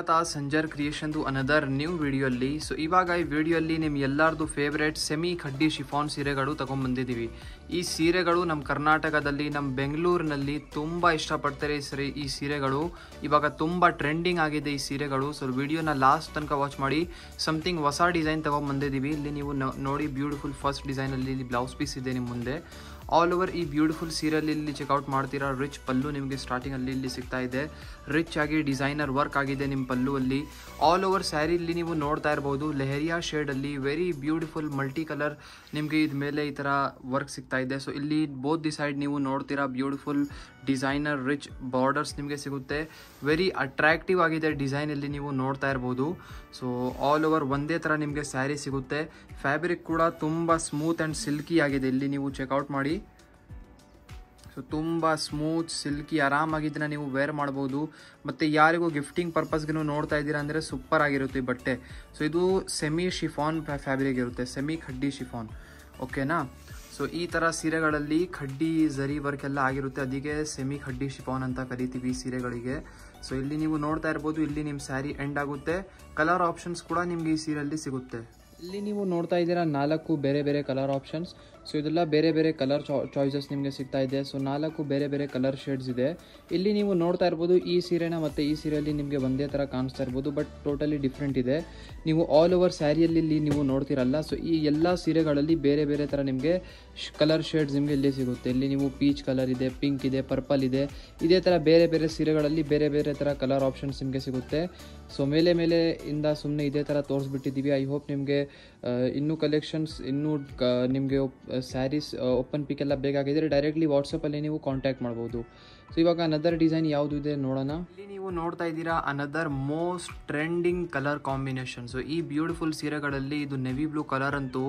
ಸ್ವಾಗತ Sanjar ಕ್ರಿಯೇಷನ್ದು another new ವಿಡಿಯೋಲ್ಲಿ. So ಇವಾಗ ಈ ವಿಡಿಯೋಲ್ಲಿ ನಿಮ್ಮ ಎಲ್ಲರದು ಫೇವ್ರೇಟ್ ಸೆಮಿ ಖಡ್ಡಿ ಶಿಫಾನ್ ಸೀರೆಗಳು ತಗೊಂಡ್ಬಂದಿದ್ದೀವಿ. ಈ ಸೀರೆಗಳು ನಮ್ಮ ಕರ್ನಾಟಕದಲ್ಲಿ, ನಮ್ಮ ಬೆಂಗಳೂರಿನಲ್ಲಿ ತುಂಬ ಇಷ್ಟಪಡ್ತಾರೆ ಈ ಸೀರೆಗಳು. ಇವಾಗ ತುಂಬ ಟ್ರೆಂಡಿಂಗ್ ಆಗಿದೆ ಈ ಸೀರೆಗಳು. ಸೊ ವಿಡಿಯೋನ ಲಾಸ್ಟ್ ತನಕ ವಾಚ್ ಮಾಡಿ. ಸಮಥಿಂಗ್ ಹೊಸ ಡಿಸೈನ್ ತಗೊಂಡ್ಬಂದಿದ್ದೀವಿ. ಇಲ್ಲಿ ನೀವು ನೋಡಿ, ಬ್ಯೂಟಿಫುಲ್ ಫಸ್ಟ್ ಡಿಸೈನಲ್ಲಿ ಇಲ್ಲಿ ಬ್ಲೌಸ್ ಪೀಸ್ ಇದೆ ನಿಮ್ಮ ಮುಂದೆ. ಆಲ್ ಓವರ್ ಈ ಬ್ಯೂಟಿಫುಲ್ ಸೀರೆಯಲ್ಲಿ ಇಲ್ಲಿ ಚೆಕ್ಔಟ್ ಮಾಡ್ತೀರಾ. ರಿಚ್ ಪಲ್ಲು ನಿಮಗೆ ಸ್ಟಾರ್ಟಿಂಗಲ್ಲಿ ಇಲ್ಲಿ ಸಿಗ್ತಾ ಇದೆ. ರಿಚ್ ಆಗಿ ಡಿಸೈನರ್ ವರ್ಕ್ ಆಗಿದೆ ನಿಮ್ಮ ಪಲ್ಲುವಲ್ಲಿ. ಆಲ್ ಓವರ್ ಸ್ಯಾರಿಲಿ ನೀವು ನೋಡ್ತಾ ಇರ್ಬೋದು, ಲೆಹರಿಯಾ ಶೇಡಲ್ಲಿ ವೆರಿ ಬ್ಯೂಟಿಫುಲ್ ಮಲ್ಟಿ ಕಲರ್ ನಿಮಗೆ ಇದ ಮೇಲೆ ಈ ಥರ ವರ್ಕ್ ಸಿಗ್ತಾ ಇದೆ. ಸೊ ಇಲ್ಲಿ ಬೋತ್ ದಿ ಸೈಡ್ ನೀವು ನೋಡ್ತೀರಾ ಬ್ಯೂಟಿಫುಲ್ ಡಿಸೈನರ್ ರಿಚ್ ಬಾರ್ಡರ್ಸ್ ನಿಮಗೆ ಸಿಗುತ್ತೆ. ವೆರಿ ಅಟ್ರಾಕ್ಟಿವ್ ಆಗಿದೆ ಡಿಸೈನ್ ಇಲ್ಲಿ ನೀವು ನೋಡ್ತಾ ಇರ್ಬೋದು. ಸೊ ಆಲ್ ಓವರ್ ಒಂದೇ ಥರ ನಿಮಗೆ ಸ್ಯಾರಿ ಸಿಗುತ್ತೆ. ಫ್ಯಾಬ್ರಿಕ್ ಕೂಡ ತುಂಬ ಸ್ಮೂತ್ ಆ್ಯಂಡ್ ಸಿಲ್ಕಿ ಆಗಿದೆ. ಇಲ್ಲಿ ನೀವು ಚೆಕ್ಔಟ್ ಮಾಡಿ. ಸೊ ತುಂಬ ಸ್ಮೂತ್ ಸಿಲ್ಕಿ ಆರಾಮಾಗಿದ್ದನ್ನ ನೀವು ವೇರ್ ಮಾಡ್ಬೋದು. ಮತ್ತು ಯಾರಿಗೂ ಗಿಫ್ಟಿಂಗ್ ಪರ್ಪಸ್ಗೂ ನೋಡ್ತಾ ಇದ್ದೀರಾ ಅಂದರೆ ಸೂಪರ್ ಆಗಿರುತ್ತೆ ಈ ಬಟ್ಟೆ. ಸೊ ಇದು ಸೆಮಿ ಶಿಫಾನ್ ಫ್ಯಾಬ್ರಿಕ್ ಇರುತ್ತೆ, ಸೆಮಿ ಖಡ್ಡಿ ಶಿಫಾನ್. ಓಕೆನಾ? ಸೊ ಈ ಥರ ಸೀರೆಗಳಲ್ಲಿ ಖಡ್ಡಿ ಝರಿ ವರ್ಕ್ ಎಲ್ಲ ಆಗಿರುತ್ತೆ, ಅದಕ್ಕೆ ಸೆಮಿ ಖಡ್ಡಿ ಶಿಫಾನ್ ಅಂತ ಕರಿತೀವಿ ಈ ಸೀರೆಗಳಿಗೆ. ಸೊ ಇಲ್ಲಿ ನೀವು ನೋಡ್ತಾ ಇರ್ಬೋದು, ಇಲ್ಲಿ ನಿಮ್ಮ ಸ್ಯಾರಿ ಎಂಡ್ ಆಗುತ್ತೆ. ಕಲರ್ ಆಪ್ಷನ್ಸ್ ಕೂಡ ನಿಮ್ಗೆ ಈ ಸೀರೆಯಲ್ಲಿ ಸಿಗುತ್ತೆ. ಇಲ್ಲಿ ನೀವು ನೋಡ್ತಾ ಇದ್ದೀರಾ 4 ಬೇರೆ ಬೇರೆ ಕಲರ್ ಆಪ್ಷನ್ಸ್. ಸೊ ಇದೆಲ್ಲ ಬೇರೆ ಬೇರೆ ಕಲರ್ ಚಾಯ್ಸಸ್ ನಿಮಗೆ ಸಿಗ್ತಾ ಇದೆ. ಸೊ 4 ಬೇರೆ ಬೇರೆ ಕಲರ್ ಶೇಡ್ಸ್ ಇದೆ. ಇಲ್ಲಿ ನೀವು ನೋಡ್ತಾ ಇರ್ಬೋದು, ಈ ಸೀರೆನ ಮತ್ತು ಈ ಸೀರೆಯಲ್ಲಿ ನಿಮಗೆ ಒಂದೇ ಥರ ಕಾಣಿಸ್ತಾ ಇರ್ಬೋದು, ಬಟ್ ಟೋಟಲಿ ಡಿಫ್ರೆಂಟ್ ಇದೆ. ನೀವು ಆಲ್ ಓವರ್ ಸ್ಯಾರಿಯಲ್ಲಿ ನೀವು ನೋಡ್ತಿರಲ್ಲ. ಸೊ ಈ ಎಲ್ಲ ಸೀರೆಗಳಲ್ಲಿ ಬೇರೆ ಬೇರೆ ಥರ ನಿಮಗೆ ಕಲರ್ ಶೇಡ್ಸ್ ನಿಮಗೆ ಇಲ್ಲಿ ಸಿಗುತ್ತೆ. ಇಲ್ಲಿ ನೀವು ಪೀಚ್ ಕಲರ್ ಇದೆ, ಪಿಂಕ್ ಇದೆ, ಪರ್ಪಲ್ ಇದೆ. ಇದೇ ಥರ ಬೇರೆ ಬೇರೆ ಸೀರೆಗಳಲ್ಲಿ ಬೇರೆ ಬೇರೆ ಥರ ಕಲರ್ ಆಪ್ಷನ್ಸ್ ನಿಮಗೆ ಸಿಗುತ್ತೆ. ಸೊ ಮೇಲೆ ಇಂದ ಸುಮ್ಮನೆ ಇದೇ ಥರ ತೋರಿಸ್ಬಿಟ್ಟಿದ್ದೀವಿ. ಐ ಹೋಪ್ ನಿಮಗೆ ಇನ್ನೂ ಕಲೆಕ್ಷನ್ಸ್, ಇನ್ನೂ ನಿಮಗೆ ಸ್ಯಾರೀಸ್ ಓಪನ್ ಪಿಕ್ ಎಲ್ಲ ಬೇಕಾಗಿದ್ದರೆ ಡೈರೆಕ್ಟ್ಲಿ ವಾಟ್ಸಪ್ಪಲ್ಲಿ ನೀವು ಕಾಂಟ್ಯಾಕ್ಟ್ ಮಾಡ್ಬೋದು. ಸೊ ಇವಾಗ ಅನದರ್ ಡಿಸೈನ್ ಯಾವುದು ಇದೆ ನೋಡೋಣ. ಇಲ್ಲಿ ನೀವು ನೋಡ್ತಾ ಇದ್ದೀರಾ another most trending colour combination. So ಈ ಬ್ಯೂಟಿಫುಲ್ ಸೀರೆಗಳಲ್ಲಿ ಇದು ನೆವಿ ಬ್ಲೂ ಕಲರ್ ಅಂತೂ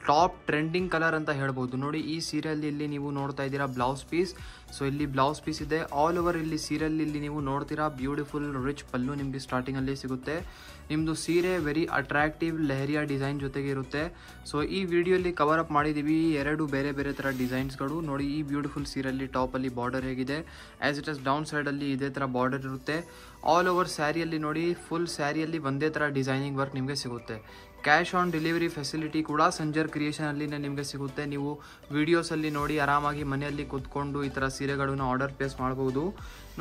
ಟಾಪ್ ಟ್ರೆಂಡಿಂಗ್ ಕಲರ್ ಅಂತ ಹೇಳ್ಬೋದು. ನೋಡಿ, ಈ ಸೀರೆಯಲ್ಲಿ ಇಲ್ಲಿ ನೀವು ನೋಡ್ತಾ ಇದ್ದೀರಾ ಬ್ಲೌಸ್ ಪೀಸ್. ಸೊ ಇಲ್ಲಿ ಬ್ಲೌಸ್ ಪೀಸ್ ಇದೆ. ಆಲ್ ಓವರ್ ಇಲ್ಲಿ ಸೀರೆಯಲ್ಲಿ ಇಲ್ಲಿ ನೀವು ನೋಡ್ತೀರಾ ಬ್ಯೂಟಿಫುಲ್ ರಿಚ್ ಪಲ್ಲು ನಿಮಗೆ ಸ್ಟಾರ್ಟಿಂಗಲ್ಲಿ ಸಿಗುತ್ತೆ. ನಿಮ್ಮದು ಸೀರೆ ವೆರಿ ಅಟ್ರಾಕ್ಟಿವ್ ಲೆಹರಿಯಾ ಡಿಸೈನ್ ಜೊತೆಗೆ ಇರುತ್ತೆ. ಸೊ ಈ ವಿಡಿಯೋಲಿ ಕವರ್ ಅಪ್ ಮಾಡಿದ್ದೀವಿ 2 ಬೇರೆ ಬೇರೆ ಥರ ಡಿಸೈನ್ಸ್ಗಳು. ನೋಡಿ, ಈ ಬ್ಯೂಟಿಫುಲ್ ಸೀರೆಯಲ್ಲಿ ಟಾಪಲ್ಲಿ ಬಾರ್ಡರ್ ಹೇಗಿದೆ, ಆ್ಯಸ್ ಇಟ್ ಇಸ್ ಡೌನ್ ಸೈಡಲ್ಲಿ ಇದೇ ಥರ ಬಾರ್ಡರ್ ಇರುತ್ತೆ. ಆಲ್ ಓವರ್ ಸ್ಯಾರಿಯಲ್ಲಿ ನೋಡಿ, ಫುಲ್ ಸ್ಯಾರಿಯಲ್ಲಿ ಒಂದೇ ಥರ ಡಿಸೈನಿಂಗ್ ವರ್ಕ್ ನಿಮಗೆ ಸಿಗುತ್ತೆ. ಕ್ಯಾಶ್ ಆನ್ ಡೆಲಿವರಿ ಫೆಸಿಲಿಟಿ ಕೂಡ ಸಂಜರ್ ಕ್ರಿಯೇಷನಲ್ಲಿನೇ ನಿಮಗೆ ಸಿಗುತ್ತೆ. ನೀವು ವಿಡಿಯೋಸಲ್ಲಿ ನೋಡಿ ಆರಾಮಾಗಿ ಮನೆಯಲ್ಲಿ ಕೂತ್ಕೊಂಡು ಈ ಥರ ಸೀರೆಗಳನ್ನು ಆರ್ಡರ್ ಪ್ಲೇಸ್ ಮಾಡ್ಬೋದು.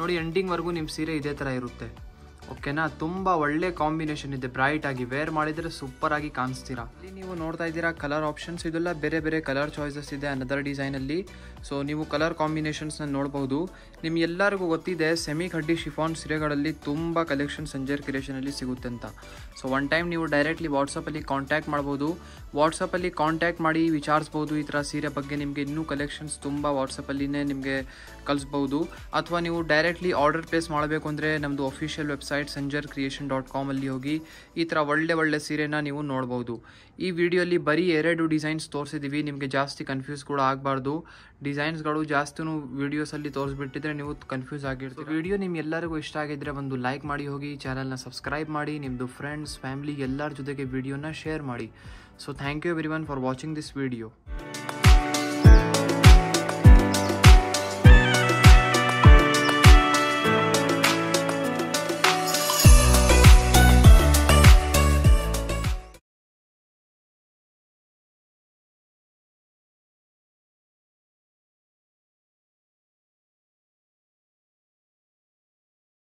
ನೋಡಿ, ಎಂಡಿಂಗ್ವರೆಗೂ ನಿಮ್ಮ ಸೀರೆ ಇದೇ ಥರ ಇರುತ್ತೆ. ಓಕೆನಾ? ತುಂಬ ಒಳ್ಳೆ ಕಾಂಬಿನೇಷನ್ ಇದೆ. ಬ್ರೈಟ್ ಆಗಿ ವೇರ್ ಮಾಡಿದರೆ ಸೂಪರ್ ಆಗಿ ಕಾಣಿಸ್ತೀರಾ. ಇಲ್ಲಿ ನೀವು ನೋಡ್ತಾ ಇದ್ದೀರಾ ಕಲರ್ ಆಪ್ಷನ್ಸ್. ಇದೆಲ್ಲ ಬೇರೆ ಬೇರೆ ಕಲರ್ ಚಾಯ್ಸಸ್ ಇದೆ ಅನದರ್ ಡಿಸೈನಲ್ಲಿ. ಸೊ ನೀವು ಕಲರ್ ಕಾಂಬಿನೇಷನ್ಸ್ನ ನೋಡ್ಬೋದು. ನಿಮ್ಗೆಲ್ಲರಿಗೂ ಗೊತ್ತಿದೆ ಸೆಮಿ ಖಡ್ಡಿ ಶಿಫಾನ್ ಸೀರೆಗಳಲ್ಲಿ ತುಂಬ ಕಲೆಕ್ಷನ್ ಸಂಜರ್ ಕ್ರಿಯೇಷನಲ್ಲಿ ಸಿಗುತ್ತೆ ಅಂತ. ಸೊ ಒನ್ ಟೈಮ್ ನೀವು ಡೈರೆಕ್ಟ್ಲಿ ವಾಟ್ಸಪ್ಪಲ್ಲಿ ಕಾಂಟ್ಯಾಕ್ಟ್ ಮಾಡ್ಬೋದು. ವಾಟ್ಸಪ್ಪಲ್ಲಿ ಕಾಂಟ್ಯಾಕ್ಟ್ ಮಾಡಿ ವಿಚಾರಿಸ್ಬೋದು ಈ ಥರ ಸೀರೆ ಬಗ್ಗೆ. ನಿಮಗೆ ಇನ್ನೂ ಕಲೆಕ್ಷನ್ಸ್ ತುಂಬ ವಾಟ್ಸಪ್ಪಲ್ಲಿನೇ ನಿಮಗೆ ಕಳಿಸ್ಬೋದು. ಅಥವಾ ನೀವು ಡೈರೆಕ್ಟ್ಲಿ ಆರ್ಡರ್ ಪ್ಲೇಸ್ ಮಾಡಬೇಕು ಅಂದರೆ ನಮ್ಮದು ಅಫಿಷಿಯಲ್ ವೆಬ್ಸೈಟ್ sanjarcreation.com ಅಲ್ಲಿ ಹೋಗಿ ಈ ಥರ ಒಳ್ಳೆ ಸೀರೆನ ನೀವು ನೋಡ್ಬೋದು. ಈ ವಿಡಿಯೋಲಿ ಬರೀ 2 ಡಿಸೈನ್ಸ್ ತೋರಿಸಿದ್ದೀವಿ. ನಿಮಗೆ ಜಾಸ್ತಿ ಕನ್ಫ್ಯೂಸ್ ಕೂಡ ಆಗಬಾರ್ದು. ಡಿಸೈನ್ಸ್ಗಳು ಜಾಸ್ತಿನೂ ವೀಡಿಯೋಸಲ್ಲಿ ತೋರಿಸ್ಬಿಟ್ಟಿದ್ರೆ ನೀವು ಕನ್ಫ್ಯೂಸ್ ಆಗಿರ್ತೀವಿ. ವಿಡಿಯೋ ನಿಮ್ಗೆಲ್ಲರಿಗೂ ಇಷ್ಟ ಆಗಿದ್ರೆ ಒಂದು ಲೈಕ್ ಮಾಡಿ ಹೋಗಿ, ಚಾನಲ್ನ ಸಬ್ಸ್ಕ್ರೈಬ್ ಮಾಡಿ, ನಿಮ್ಮದು ಫ್ರೆಂಡ್ಸ್ ಫ್ಯಾಮಿಲಿ ಎಲ್ಲರ ಜೊತೆಗೆ ವಿಡಿಯೋನ ಶೇರ್ ಮಾಡಿ. So thank you everyone for watching this video.